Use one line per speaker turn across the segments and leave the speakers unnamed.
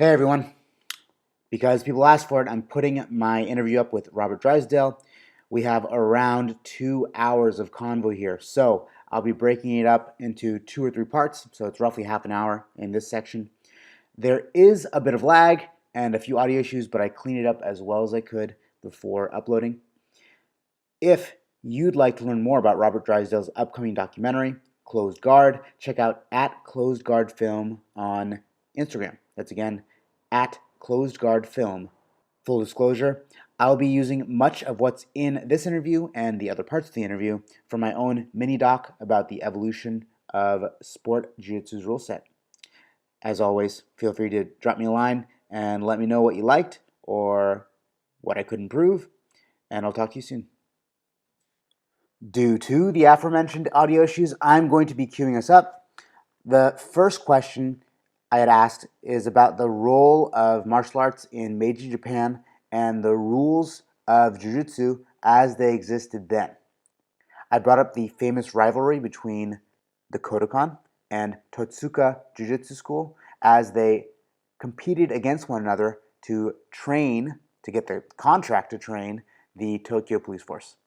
Hey everyone. Because people asked for it, I'm putting my interview up with Robert Drysdale. We have around 2 hours of convo here. So I'll be breaking it up into 2 or 3 parts. So it's roughly half an hour in this section. There is a bit of lag and a few audio issues, but I cleaned it up as well as I could before uploading. If you'd like to learn more about Robert Drysdale's upcoming documentary, Closed Guard, check out at Closed Guard Film on Instagram. That's again at Closed Guard Film. Full disclosure, I'll be using much of what's in this interview and the other parts of the interview from my own mini doc about the evolution of sport Jujutsu's Ruleset. As always, feel free to drop me a line and let me know what you liked or what I could improve, and I'll talk to you soon. Due to the aforementioned audio issues, I'm going to be queuing us up. The first question I had asked is about the role of martial arts in Meiji Japan and the rules of Jujutsu as they existed then. I brought up the famous rivalry between the Kodokan and Totsuka Jujutsu School as they competed against one another to get the contract to train the Tokyo Police Force.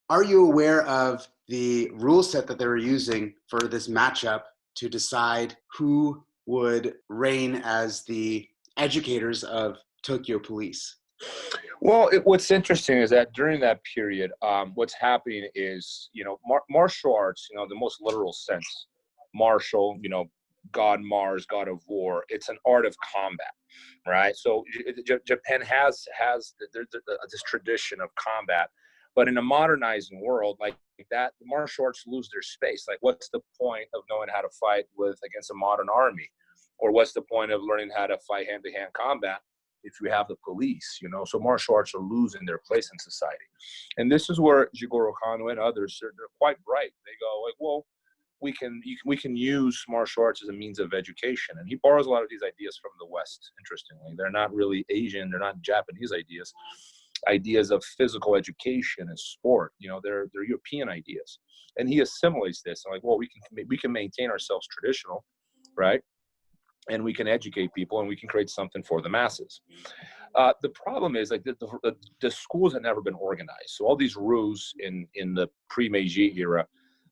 Are you aware of the rule set that they were using for this matchup to decide who would reign as the educators of Tokyo Police?
Well, what's interesting is that during that period, what's happening is, martial arts, the most literal sense, martial, God Mars, God of war, it's an art of combat, right? So Japan has this tradition of combat, but in a modernizing world like that, the martial arts lose their space. Like, what's the point of knowing how to fight against a modern army? Or what's the point of learning how to fight hand-to-hand combat if you have the police, So martial arts are losing their place in society. And this is where Jigoro Kano and others, they're quite bright. They go like, well, we can use martial arts as a means of education. And he borrows a lot of these ideas from the West, interestingly. They're not really Asian, they're not Japanese ideas of physical education and sport. They're European ideas. And he assimilates this. And like, well, we can maintain ourselves traditional, right? And we can educate people and we can create something for the masses. The problem is like the schools have never been organized. So all these rules in the pre-Meiji era,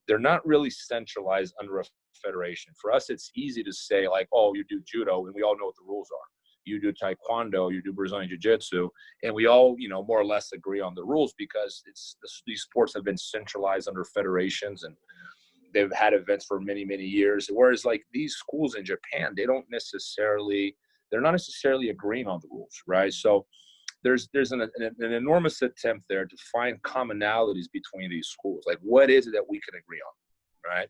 they're not really centralized under a federation. For us, it's easy to say like, oh, you do judo and we all know what the rules are. You do taekwondo, you do Brazilian jiu-jitsu, and we all, more or less agree on the rules because these sports have been centralized under federations and they've had events for many, many years. Whereas like these schools in Japan, they're not necessarily agreeing on the rules, right? So there's an enormous attempt there to find commonalities between these schools. Like, what is it that we can agree on, right?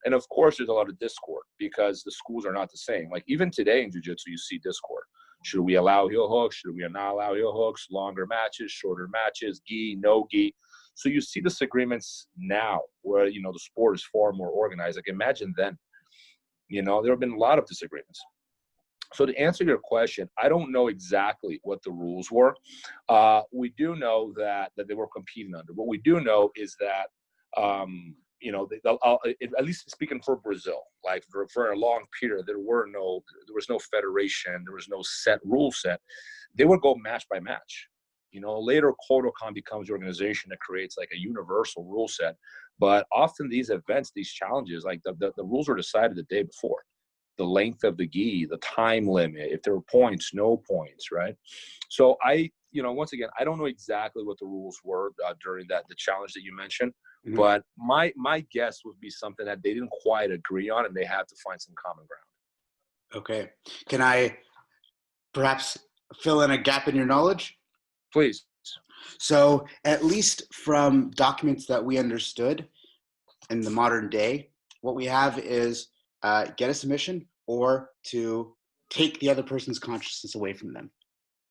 And of course, there's a lot of discord because the schools are not the same. Like even today in jiu-jitsu, you see discord. Should we allow heel hooks? Should we not allow heel hooks? Longer matches, shorter matches, gi, no gi. So you see disagreements now where, the sport is far more organized. Like imagine then, there have been a lot of disagreements. So to answer your question, I don't know exactly what the rules were. We do know that they were competing under. What we do know is that, at least speaking for Brazil, like for a long period, there was no federation, there was no set rule set. They would go match by match. Later Kodokan becomes the organization that creates like a universal rule set. But often these events, these challenges, like the rules were decided the day before. The length of the gi, the time limit, if there were points, no points, right? So once again, I don't know exactly what the rules were during the challenge that you mentioned, but my guess would be something that they didn't quite agree on and they had to find some common ground.
Okay. Can I perhaps fill in a gap in your knowledge?
Please.
So at least from documents that we understood in the modern day, what we have is get a submission or to take the other person's consciousness away from them.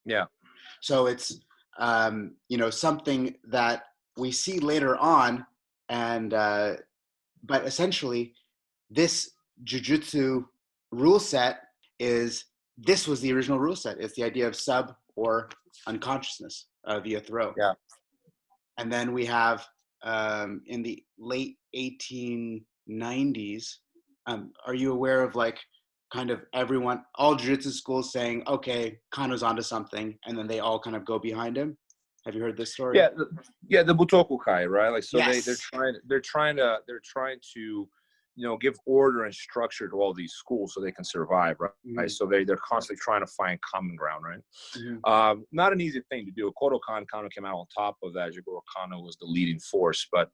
Yeah.
So it's, something that we see later on but essentially this Jujutsu rule set this was the original rule set. It's the idea of sub or unconsciousness via throw.
Yeah.
And then we have in the late 1890s, are you aware of like kind of everyone, all jiu-jitsu schools saying, okay, Kano's onto something, and then they all kind of go behind him. Have you heard this story?
Yeah, the Butokokai, right? Like, so they're
Yes.
trying to, give order and structure to all these schools so they can survive, right?
Mm-hmm.
So they're constantly trying to find common ground, right?
Mm-hmm.
Not an easy thing to do. Kodokan Kano came out on top of that. Jigoro Kano was the leading force, but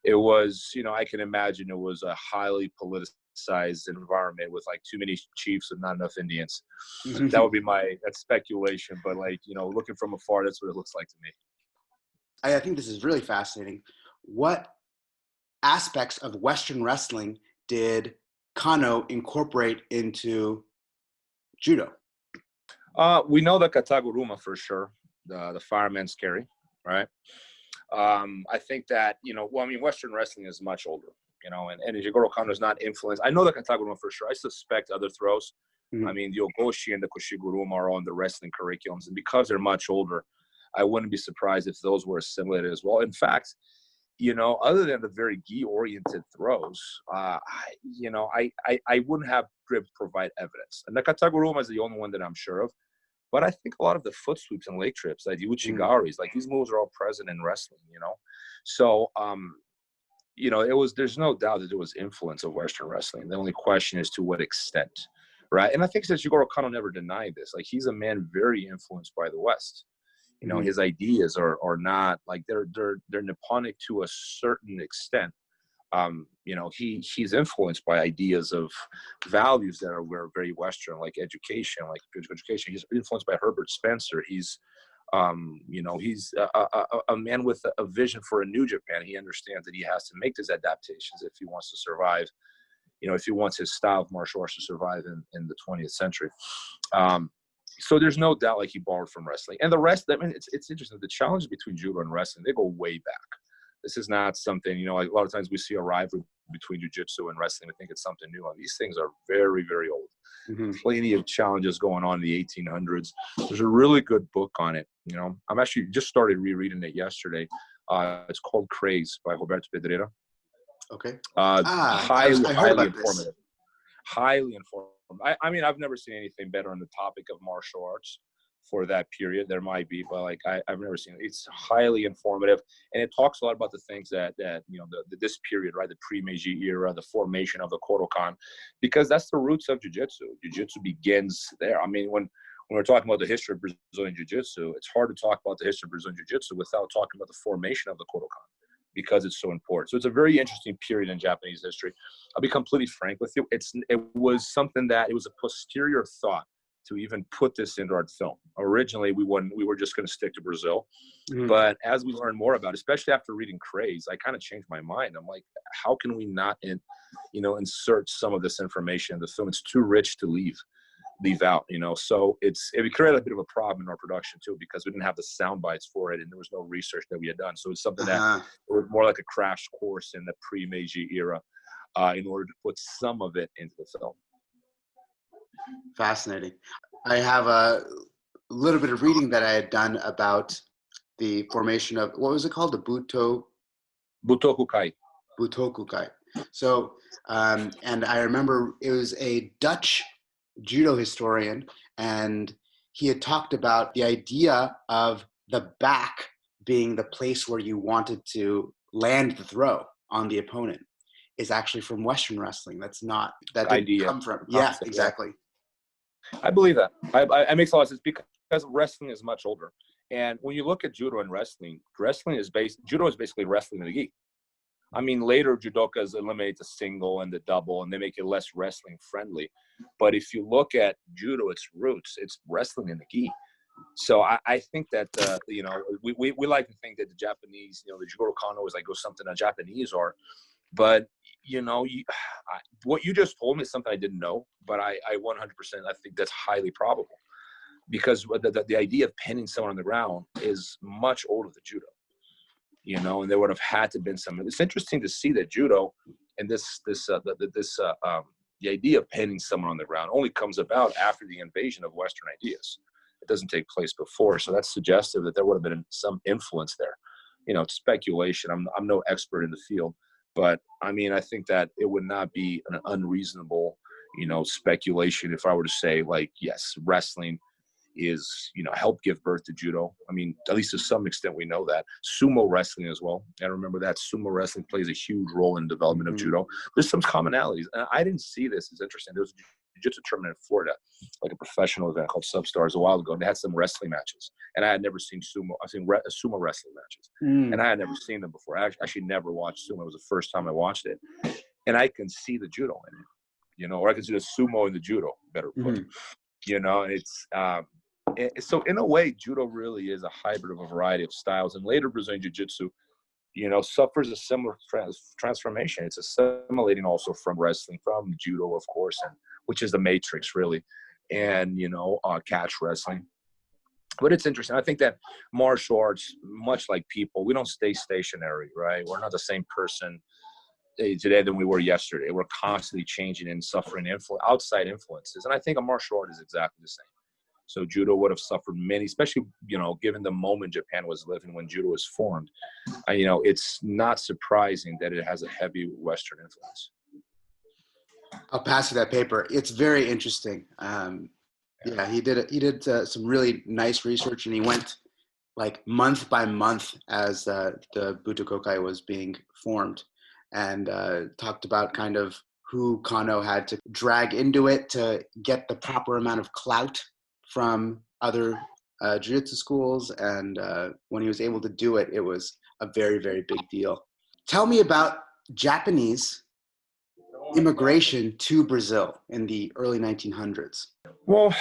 it was, I can imagine it was a highly politicized environment with like too many chiefs and not enough Indians. That would be that's speculation, but like, looking from afar, that's what it looks like to me.
I think this is really fascinating. What aspects of Western wrestling did Kano incorporate into judo?
We know the Kataguruma for sure, the fireman's carry, right? I think that, Western wrestling is much older, and Jigoro Kano is not influenced. I know the Kataguruma for sure. I suspect other throws.
Mm-hmm.
I mean, the Ogoshi and the Koshiguruma are on the wrestling curriculums, and because they're much older, I wouldn't be surprised if those were assimilated as well. In fact, other than the very gi-oriented throws, I wouldn't have grip provide evidence. And the Kataguruma is the only one that I'm sure of. But I think a lot of the foot sweeps and leg trips, like the uchigaris, like these moves are all present in wrestling, So, there's no doubt that there was influence of Western wrestling. The only question is to what extent, right? And I think that Jigoro Kano never denied this. Like, he's a man very influenced by the West. His ideas are not like they're Nipponic to a certain extent. He's influenced by ideas of values that are very Western, like education, like physical education. He's influenced by Herbert Spencer. He's he's a man with a vision for a new Japan. He understands that he has to make these adaptations if he wants to survive, if he wants his style of martial arts to survive in the 20th century. So there's no doubt like he borrowed from wrestling. And the rest, it's interesting. The challenge between judo and wrestling, they go way back. This is not something, like a lot of times we see a rivalry between jiu-jitsu and wrestling. We think it's something new. These things are very, very old. Plenty of challenges going on in the 1800s. There's a really good book on it. I'm actually just started rereading it yesterday. It's called Craze by Roberto Pedreira.
Okay.
Highly informative. Highly informative. I've never seen anything better on the topic of martial arts for that period. There might be, but like I've never seen it. It's highly informative, and it talks a lot about the things that this period, right, the pre-Meiji era, the formation of the Kodokan, because that's the roots of jiu-jitsu. Jiu-jitsu begins there. When we're talking about the history of Brazilian jiu-jitsu, it's hard to talk about the history of Brazilian jiu-jitsu without talking about the formation of the Kodokan, because it's so important. So it's a very interesting period in Japanese history. I'll be completely frank with you. It was something that it was a posterior thought to even put this into our film. Originally, we were just going to stick to Brazil. But as we learned more about it, especially after reading Craze, I kind of changed my mind. I'm like, how can we not insert some of this information in the film? It's too rich to leave out, So it created a bit of a problem in our production too, because we didn't have the sound bites for it, and there was no research that we had done. So it's something that it was more like a crash course in the pre-Meiji era, in order to put some of it into the film.
Fascinating. I have a little bit of reading that I had done about the formation of, what was it called? The
Butokokai.
Butokokai. So, and I remember it was a Dutch judo historian, and he had talked about the idea of the back being the place where you wanted to land the throw on the opponent is actually from Western wrestling. That didn't
idea
come from.
Yeah,
exactly.
I believe that. It makes a lot of sense because wrestling is much older. And when you look at judo and wrestling, judo is basically wrestling in the gi. Later judokas eliminate the single and the double, and they make it less wrestling friendly. But if you look at judo, its roots, it's wrestling in the gi. So I think that, we like to think that the Japanese, the Jigoro Kano is like something the Japanese are. But, what you just told me is something I didn't know, but I 100%, I think that's highly probable, because the idea of pinning someone on the ground is much older than judo, and there would have had to been some. It's interesting to see that judo and the idea of pinning someone on the ground only comes about after the invasion of Western ideas. It doesn't take place before, so that's suggestive that there would have been some influence there. It's speculation. I'm no expert in the field. But I think that it would not be an unreasonable, speculation, if I were to say, like, yes, wrestling is, help give birth to judo. I mean, at least to some extent, we know that. Sumo wrestling as well. I remember that sumo wrestling plays a huge role in the development of judo. There's some commonalities. And I didn't see this. It's interesting. There was a jiu-jitsu tournament in Florida, like a professional event called Substars a while ago. And they had some wrestling matches. And I had never seen sumo. I've seen sumo wrestling matches. And I had never seen them before. I actually never watched sumo. It was the first time I watched it. And I can see the judo in it, or I can see the sumo in the judo, better put. It's so in a way, judo really is a hybrid of a variety of styles. And later Brazilian jiu-jitsu, suffers a similar transformation. It's assimilating also from wrestling, from judo, of course, and which is the matrix really, and catch wrestling. But it's interesting. I think that martial arts, much like people, we don't stay stationary, right? We're not the same person today than we were yesterday. We're constantly changing and suffering outside influences. And I think a martial art is exactly the same. So judo would have suffered many, especially, given the moment Japan was living when judo was formed. It's not surprising that it has a heavy Western influence.
I'll pass you that paper. It's very interesting. Yeah, he did some really nice research, and he went like month by month as the Butokokai was being formed, and talked about kind of who Kano had to drag into it to get the proper amount of clout from other jiu-jitsu schools. And when he was able to do it, it was a very, very big deal. Tell me about Japanese immigration to Brazil in the early 1900s.
Well,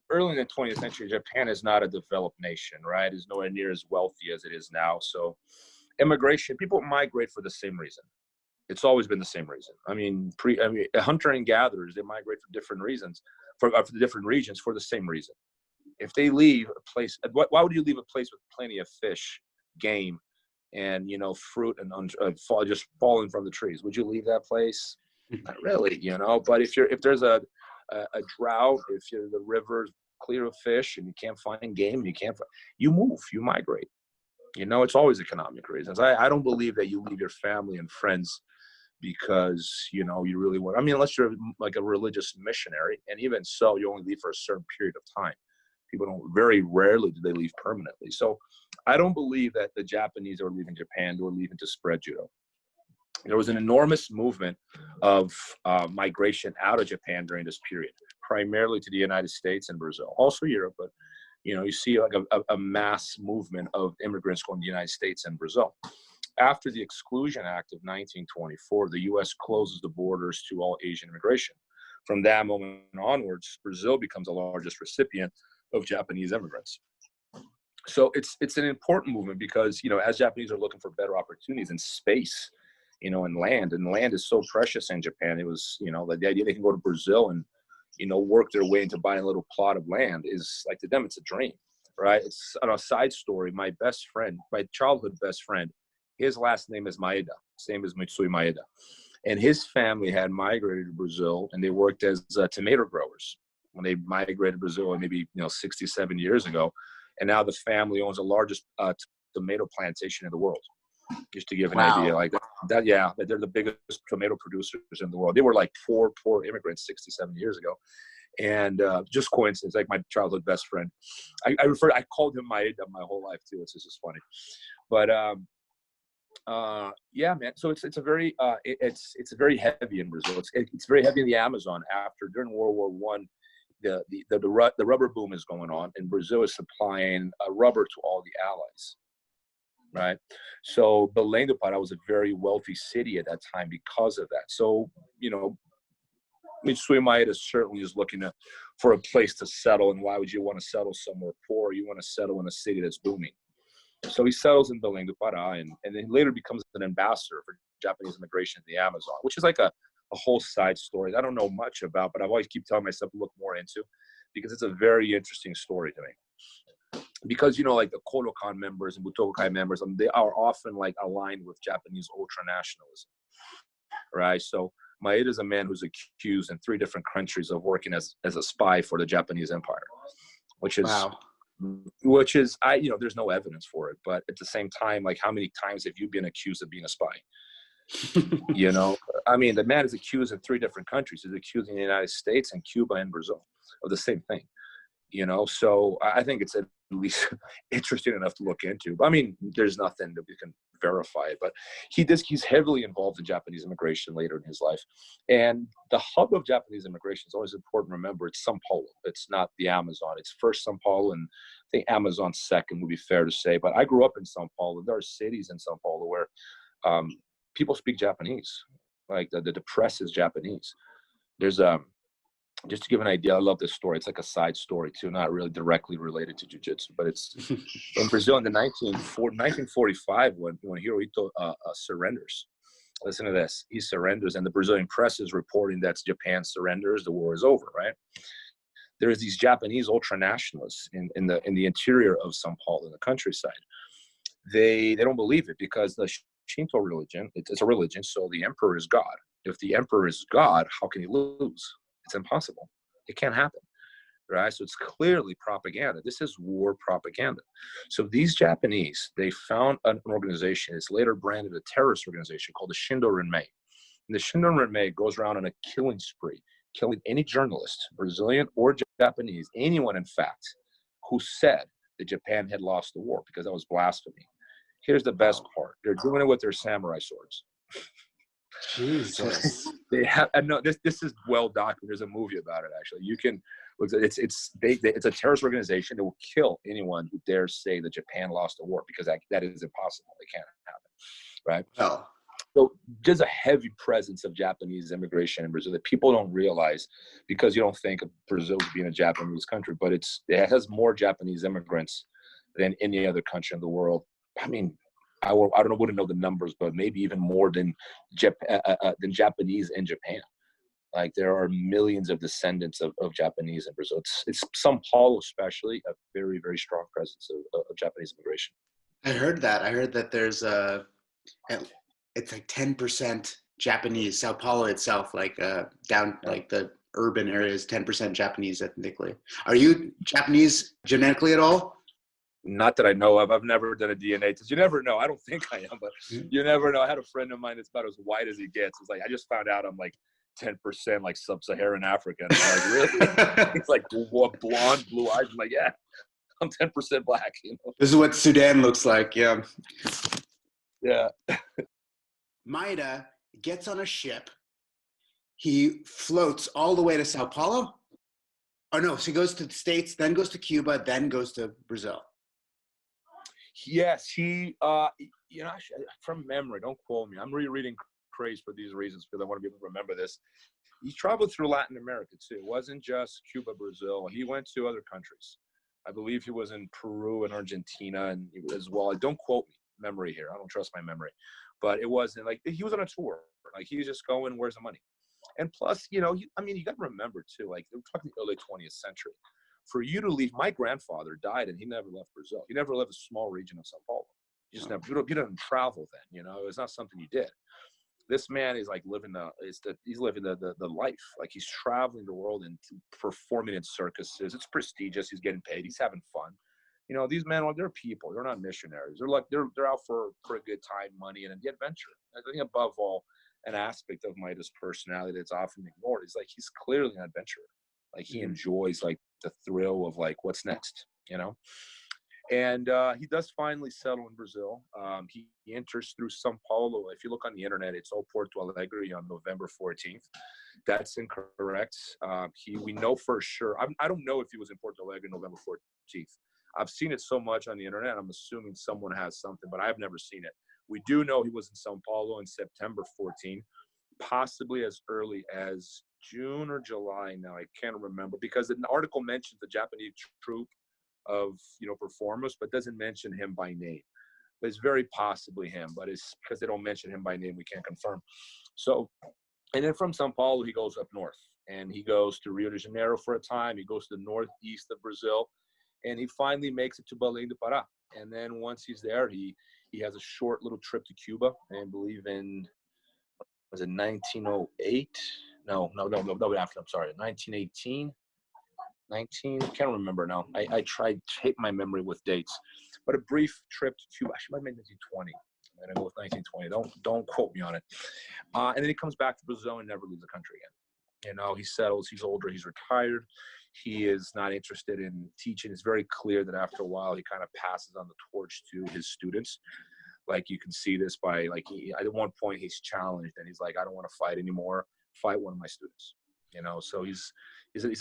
early in the 20th century, Japan is not a developed nation, right? It's nowhere near as wealthy as it is now. So immigration, people migrate for the same reason. It's always been the same reason. I mean, hunter and gatherers, they migrate for different reasons, for the different regions for the same reason. If they leave a place, why would you leave a place with plenty of fish, game, and fruit and just falling from the trees? Would you leave that place? Not really, But if there's a drought, if the river's clear of fish and you can't find game, you move, you migrate. It's always economic reasons. I don't believe that you leave your family and friends because you really want. I mean, unless you're like a religious missionary, and even so, you only leave for a certain period of time. People don't. Very rarely do they leave permanently. So, I don't believe that the Japanese are leaving Japan or leaving to spread judo. There was an enormous movement of migration out of Japan during this period, primarily to the United States and Brazil, also Europe, but you see like a mass movement of immigrants going to the United States and Brazil. After the Exclusion Act of 1924, the U.S. closes the borders to all Asian immigration. From that moment onwards, Brazil becomes the largest recipient of Japanese immigrants. So it's an important movement because, as Japanese are looking for better opportunities in space, and land is so precious in Japan. It was, like the idea they can go to Brazil and, work their way into buying a little plot of land is like, to them, it's a dream, right? It's on a side story. My childhood best friend, his last name is Maeda, same as Mitsui Maeda. And his family had migrated to Brazil, and they worked as tomato growers when they migrated to Brazil maybe 67 years ago. And now the family owns the largest tomato plantation in the world. Just to give an idea, like that, yeah, they're the biggest tomato producers in the world. They were like poor immigrants 67 years ago, and just coincidence. Like my childhood best friend, I called him Maeda my whole life too. It's just funny, but yeah, man. So it's a very very heavy in Brazil. It's very heavy in the Amazon. During World War I, the rubber boom is going on, and Brazil is supplying rubber to all the allies. Right. So Belém do Pará was a very wealthy city at that time because of that. So, Mitsui Maeda certainly is looking for a place to settle. And why would you want to settle somewhere poor? You want to settle in a city that's booming. So he settles in Belém do Pará and then later becomes an ambassador for Japanese immigration in the Amazon, which is like a whole side story that I don't know much about, but I've always keep telling myself to look more into because it's a very interesting story to me. Because, like the Kodokan members and Butokokai members, they are often like aligned with Japanese ultra-nationalism, right? So Maeda is a man who's accused in 3 different countries of working as a spy for the Japanese Empire, which is, there's no evidence for it. But at the same time, like how many times have you been accused of being a spy? You know, I mean, the man is accused in 3 different countries. He's accused in the United States and Cuba and Brazil of the same thing. You know, so I think it's at least interesting enough to look into. I mean, there's nothing that we can verify it, but he's heavily involved in Japanese immigration later in his life. And the hub of Japanese immigration is always important to remember. It's Sao Paulo. It's not the Amazon. It's first Sao Paulo, and I think Amazon second would be fair to say. But I grew up in Sao Paulo. There are cities in Sao Paulo where people speak Japanese, like the press is Japanese. There's just to give an idea, I love this story. It's like a side story too, not really directly related to jiu-jitsu, but it's in Brazil in the 1945 when Hirohito surrenders. Listen to this. He surrenders, and the Brazilian press is reporting that Japan surrenders, the war is over, right? There's these Japanese ultra-nationalists in the interior of São Paulo, in the countryside. They don't believe it because the Shinto religion, it's a religion, so the emperor is God. If the emperor is God, how can he lose? It's impossible. It can't happen, right? So it's clearly propaganda. This is war propaganda. So these Japanese, they found an organization. It's later branded a terrorist organization called the Shindo Renmei. And the Shindo Renmei goes around on a killing spree, killing any journalist, Brazilian or Japanese, anyone, in fact, who said that Japan had lost the war, because that was blasphemy. Here's the best part. They're doing it with their samurai swords.
Jesus.
So they have, and no, this is well documented. There's a movie about it, actually. You can, it's a terrorist organization that will kill anyone who dares say that Japan lost the war, because that is impossible. It can't happen, right?
Oh.
So there's a heavy presence of Japanese immigration in Brazil that people don't realize, because you don't think of Brazil as being a Japanese country, but it has more Japanese immigrants than any other country in the world. I mean, I wouldn't know the numbers, but maybe even more than Japanese in Japan. Like, there are millions of descendants of Japanese in Brazil. It's São Paulo, especially, a very, very strong presence of Japanese immigration.
I heard that there's it's like 10% Japanese. Sao Paulo itself, like down like the urban areas, 10% Japanese ethnically. Are you Japanese genetically at all?
Not that I know of. I've never done a DNA test. You never know. I don't think I am, but you never know. I had a friend of mine that's about as white as he gets. It's like, I just found out I'm like 10% like sub-Saharan African. I'm like, really? It's like blonde, blue eyes. I'm like, yeah, I'm 10% black. You know?
This is what Sudan looks like. Yeah.
Yeah.
Maeda gets on a ship. He floats all the way to Sao Paulo. Oh no, so he goes to the States, then goes to Cuba, then goes to Brazil.
Yes, he, from memory, don't quote me. I'm rereading Craze for these reasons, because I want to be able to remember this. He traveled through Latin America too. It wasn't just Cuba, Brazil. He went to other countries. I believe he was in Peru and Argentina and as well. Don't quote me, memory here. I don't trust my memory. But it wasn't like he was on a tour. Like, he was just going, where's the money? And plus, you got to remember too, like, we're talking the early 20th century. For you to leave, my grandfather died and he never left Brazil. He never left a small region of Sao Paulo. You just never, you didn't travel then, it was not something you did. This man is like he's living the life. Like, he's traveling the world and performing in circuses. It's prestigious. He's getting paid. He's having fun. These men, they're people. They're not missionaries. They're like, they're out for a good time, money, and the adventure. I think above all, an aspect of Maeda's personality that's often ignored is like, he's clearly an adventurer. Like, he enjoys like the thrill of like, what's next, And he does finally settle in Brazil. He enters through São Paulo. If you look on the internet, it's all Porto Alegre on November 14th. That's incorrect. We know for sure. I don't know if he was in Porto Alegre November 14th. I've seen it so much on the internet. I'm assuming someone has something, but I've never seen it. We do know he was in São Paulo on September 14th, possibly as early as June or July. Now, I can't remember, because the article mentions the Japanese troupe of performers, but doesn't mention him by name. But it's very possibly him, but it's because they don't mention him by name, we can't confirm. So, and then from Sao Paulo, he goes up north, and he goes to Rio de Janeiro for a time. He goes to the northeast of Brazil, and he finally makes it to Belém do Pará. And then once he's there, he has a short little trip to Cuba, and I believe in, was it 1908? No, after, I'm sorry, 1918. 19, can't remember now. I tried to tape my memory with dates, but a brief trip to Cuba. Actually, might have been 1920. I'm gonna go with 1920. Don't quote me on it. And then he comes back to Brazil and never leaves the country again. You know, he settles. He's older. He's retired. He is not interested in teaching. It's very clear that after a while, he kind of passes on the torch to his students. Like, you can see this by, like, at one point he's challenged and he's like, I don't want to fight anymore. Fight one of my students. You know, so he's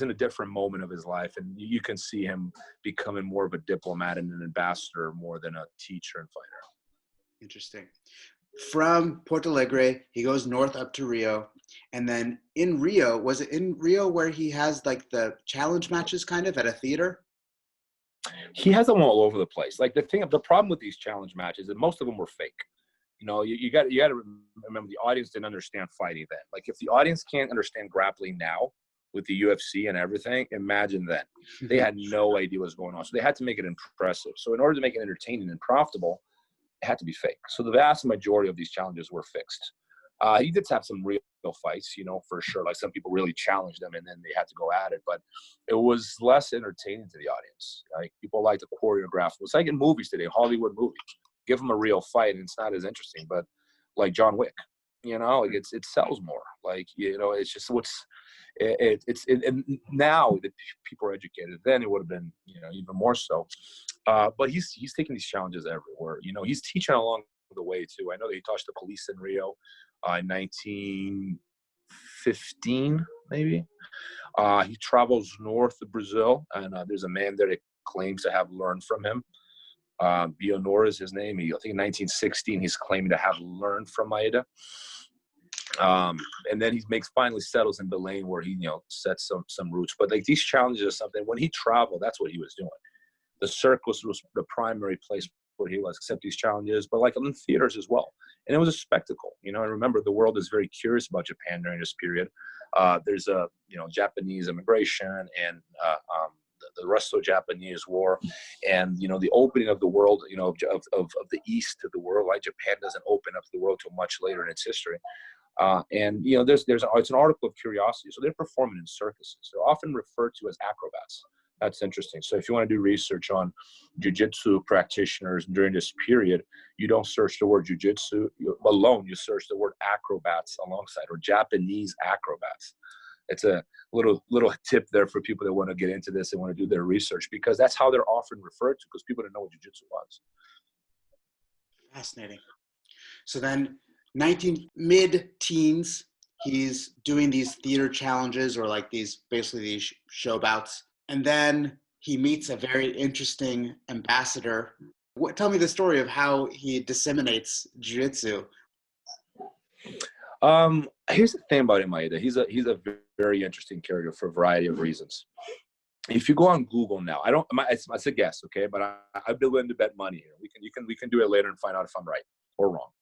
in a different moment of his life, and you can see him becoming more of a diplomat and an ambassador more than a teacher and fighter.
Interesting. From Porto Alegre, he goes north up to Rio, and then in Rio, was it in Rio where he has like the challenge matches kind of at a theater?
He has them all over the place. Like, the problem with these challenge matches is that most of them were fake. You know, you got to remember, the audience didn't understand fighting then. Like, if the audience can't understand grappling now with the UFC and everything, imagine then. They had no idea what was going on. So they had to make it impressive. So in order to make it entertaining and profitable, it had to be fake. So the vast majority of these challenges were fixed. He did have some real fights, you know, for sure. Like, some people really challenged them and then they had to go at it. But it was less entertaining to the audience. Like, people like to choreograph. It's like in movies today, Hollywood movies. Give them a real fight and it's not as interesting. But like John Wick, you know, like it sells more. Like, you know, it's just and now that people are educated, then it would have been, you know, even more so. But he's taking these challenges everywhere. You know, he's teaching along the way too. I know that he taught the police in Rio in 1915, maybe. He travels north of Brazil, and there's a man there that claims to have learned from him. Bionor is his name. I think in 1916 he's claiming to have learned from Maeda. And then he finally settles in Belém, where he, you know, sets some roots. But like, these challenges are something, when he traveled, that's what he was doing. The circus was the primary place where he was, except these challenges, but like in theaters as well. And it was a spectacle, you know. And remember, the world is very curious about Japan during this period. There's a, you know, Japanese immigration and the Russo-Japanese War, and, you know, the opening of the world, you know, of the East to the world. Like, Japan doesn't open up to the world till much later in its history. And, you know, it's an article of curiosity. So they're performing in circuses. They're often referred to as acrobats. That's interesting. So if you want to do research on jiu-jitsu practitioners during this period, you don't search the word jiu-jitsu alone. You search the word acrobats alongside, or Japanese acrobats. It's a little tip there for people that want to get into this and want to do their research, because that's how they're often referred to, because people didn't know what jiu-jitsu was.
Fascinating. So then mid-teens, he's doing these theater challenges, or like these show bouts. And then he meets a very interesting ambassador. Tell me the story of how he disseminates jiu-jitsu.
Here's the thing about Maeda. He's a very interesting character for a variety of reasons. If you go on Google now, it's a guess, okay, but I'd be willing to bet money here. We can do it later and find out if I'm right or wrong.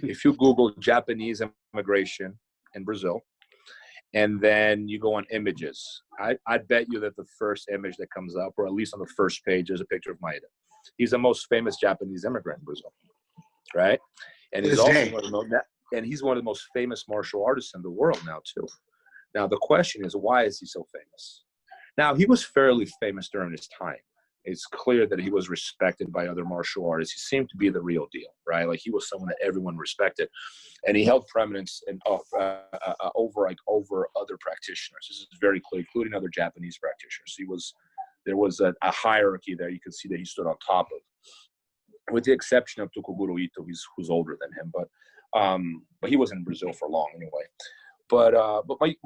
If you Google Japanese immigration in Brazil, and then you go on images, I bet you that the first image that comes up, or at least on the first page, is a picture of Maeda. He's the most famous Japanese immigrant in Brazil, right? And he's also he's one of the most famous martial artists in the world now too. Now the question is, why is he so famous? Now, he was fairly famous during his time. It's clear that he was respected by other martial artists. He seemed to be the real deal, right? Like, he was someone that everyone respected, and he held preeminence over other practitioners. This is very clear, including other Japanese practitioners. There was a hierarchy there. You could see that he stood on top of, with the exception of Tokuguro Ito, who's older than him, but he was in Brazil for long anyway. But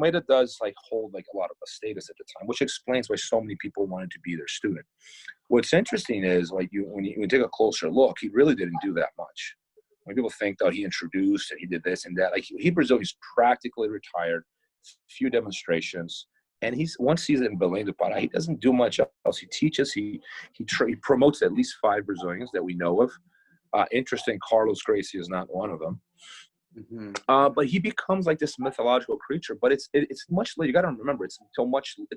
Maeda does hold a lot of a status at the time, which explains why so many people wanted to be their student. What's interesting is when you take a closer look, he really didn't do that much. When people think that he introduced and he did this and that, he's practically retired, few demonstrations, and once he's in Belém do Pará, he doesn't do much else. He teaches, he promotes at least 5 Brazilians that we know of. Interesting, Carlos Gracie is not one of them. Mm-hmm. But he becomes like this mythological creature. But it's much later. You got to remember, it's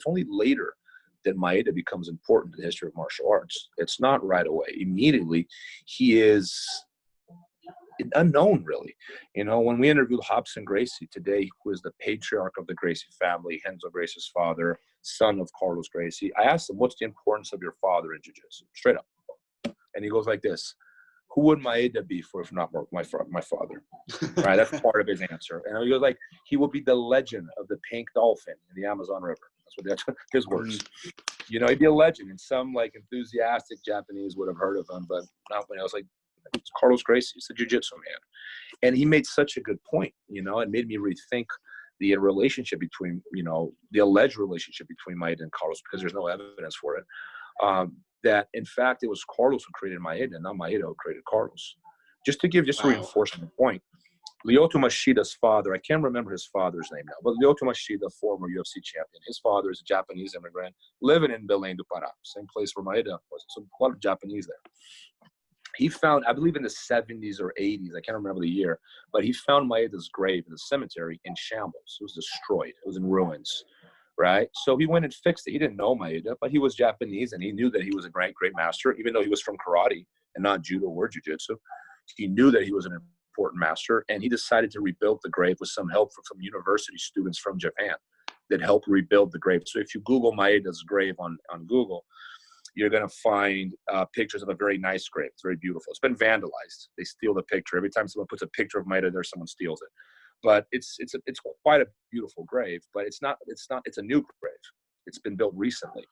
only later that Maeda becomes important in the history of martial arts. It's not right away. Immediately, he is unknown, really. You know, when we interviewed Robson Gracie today, who is the patriarch of the Gracie family, Renzo Gracie's father, son of Carlos Gracie, I asked him, "What's the importance of your father in jiu-jitsu?" Straight up, and he goes like this: who would Maeda be for if not my father? Right, that's part of his answer. And he goes like, he will be the legend of the pink dolphin in the Amazon River. That's his words. You know, he'd be a legend, and some like enthusiastic Japanese would have heard of him, but not when I was like, it's Carlos Gracie, he's the jiu-jitsu man. And he made such a good point, you know, it made me rethink the relationship between, you know, the alleged relationship between Maeda and Carlos, because there's no evidence for it. That in fact it was Carlos who created Maeda, not Maeda who created Carlos. Just to give a reinforcement point, Lyoto-Machida's father, I can't remember his father's name now, but Lyoto-Machida, former UFC champion, his father is a Japanese immigrant living in Belém do Pará, same place where Maeda was. So a lot of Japanese there. He found, I believe in the 70s or 80s, I can't remember the year, but he found Maeda's grave in the cemetery in shambles. It was destroyed. It was in ruins, right? So he went and fixed it. He didn't know Maeda, but he was Japanese, and he knew that he was a great master, even though he was from karate and not judo or jiu-jitsu. He knew that he was an important master, and he decided to rebuild the grave with some help from university students from Japan that helped rebuild the grave. So if you Google Maeda's grave on Google, you're going to find pictures of a very nice grave. It's very beautiful. It's been vandalized. They steal the picture. Every time someone puts a picture of Maeda there, someone steals it. But it's quite a beautiful grave, but it's a new grave. It's been built recently.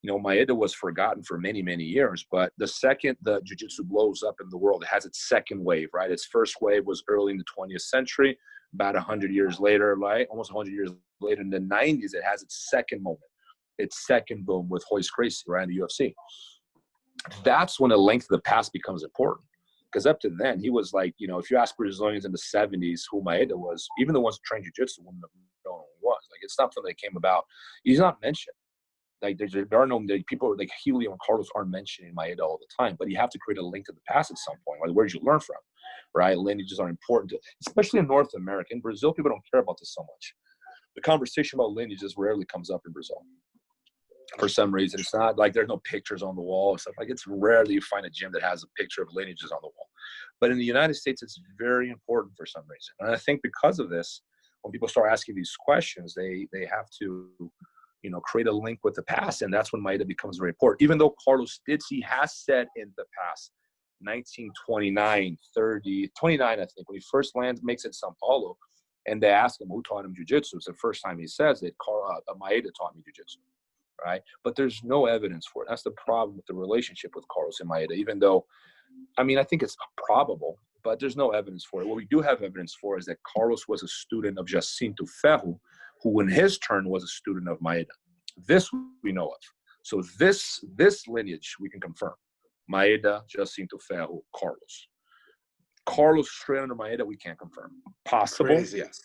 You know, Maeda was forgotten for many, many years, but the second the jiu-jitsu blows up in the world, it has its second wave, right? Its first wave was early in the 20th century, about 100 years later, right? Almost 100 years later, in the 90s, it has its second moment, its second boom with Royce Gracie, right, in the UFC. That's when the length of the past becomes important. Because up to then, he was like, you know, if you ask Brazilians in the 70s who Maeda was, even the ones who trained jiu-jitsu wouldn't have known who he was. Like, it's not something that came about. He's not mentioned. Like, there are no people like Helio and Carlos aren't mentioning Maeda all the time, but you have to create a link to the past at some point. Like, where did you learn from, right? Lineages are important, especially in North America. In Brazil, people don't care about this so much. The conversation about lineages rarely comes up in Brazil. For some reason, it's not like there's no pictures on the wall and stuff. Like, it's rarely you find a gym that has a picture of lineages on the wall. But in the United States, it's very important for some reason. And I think because of this, when people start asking these questions, they have to, you know, create a link with the past, and that's when Maeda becomes very important. Even though Carlos he has said in the past, 1929, 30, 29, I think, when he first makes it in Sao Paulo, and they ask him who taught him jiu-jitsu, it's the first time he says it, Maeda taught me jiu-jitsu, right? But there's no evidence for it. That's the problem with the relationship with Carlos and Maeda, even though, I mean, I think it's probable, but there's no evidence for it. What we do have evidence for is that Carlos was a student of Jacinto Ferro, who in his turn was a student of Maeda. This we know of. So this lineage we can confirm. Maeda, Jacinto Ferro, Carlos. Carlos straight under Maeda, we can't confirm. Possible,
Crazy.
yes.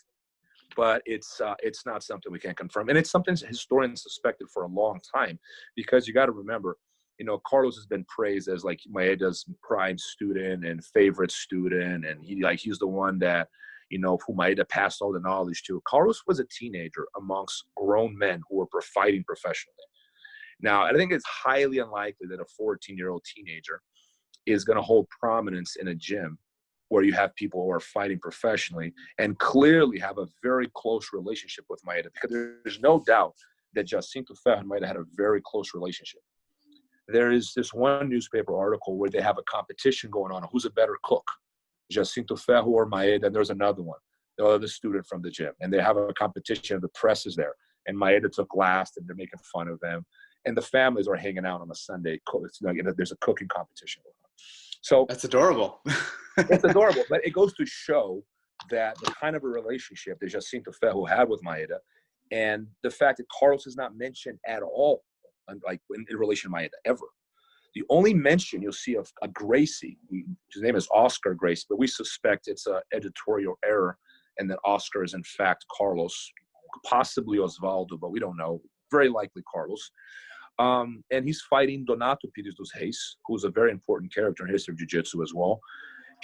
But it's not something we can't confirm. And it's something historians suspected for a long time, because you got to remember, you know, Carlos has been praised as like Maeda's prime student and favorite student. And he's the one that, you know, who Maeda passed all the knowledge to. Carlos was a teenager amongst grown men who were fighting professionally. Now, I think it's highly unlikely that a 14-year-old teenager is going to hold prominence in a gym where you have people who are fighting professionally and clearly have a very close relationship with Maeda, because there's no doubt that Jacinto Ferro and Maeda had a very close relationship. There is this one newspaper article where they have a competition going on. Who's a better cook, Jacinto Ferro or Maeda? And there's another one, the other student from the gym. And they have a competition. The press is there. And Maeda took last, and they're making fun of them. And the families are hanging out on a Sunday. There's a cooking competition going on. So
That's adorable.
it's adorable, but it goes to show that the kind of a relationship that Jacinto Ferro had with Maeda, and the fact that Carlos is not mentioned at all, like in relation to Maeda, ever. The only mention you'll see of a Gracie, his name is Oscar Gracie, but we suspect it's an editorial error, and that Oscar is in fact Carlos, possibly Osvaldo, but we don't know. Very likely Carlos. And he's fighting Donato Pires dos Reis, who's a very important character in the history of Jiu-Jitsu as well.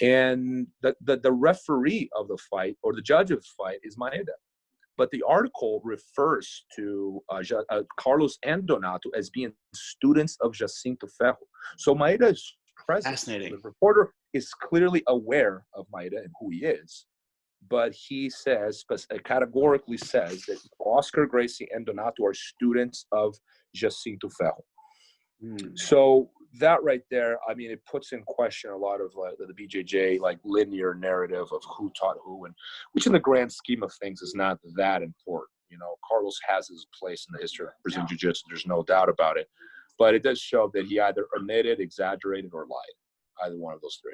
And the referee of the fight, or the judge of the fight, is Maeda. But the article refers to Carlos and Donato as being students of Jacinto Ferro. So Maeda is present.
Fascinating.
The reporter is clearly aware of Maeda and who he is, but he categorically says that Oscar Gracie and Donato are students of Jacinto Ferro. So that right there, I mean, it puts in question a lot of the BJJ like linear narrative of who taught who, and which in the grand scheme of things is not that important. You know, Carlos has his place in the history of Brazilian Jiu-Jitsu. There's no doubt about it, but it does show that he either omitted, exaggerated, or lied. Either one of those three.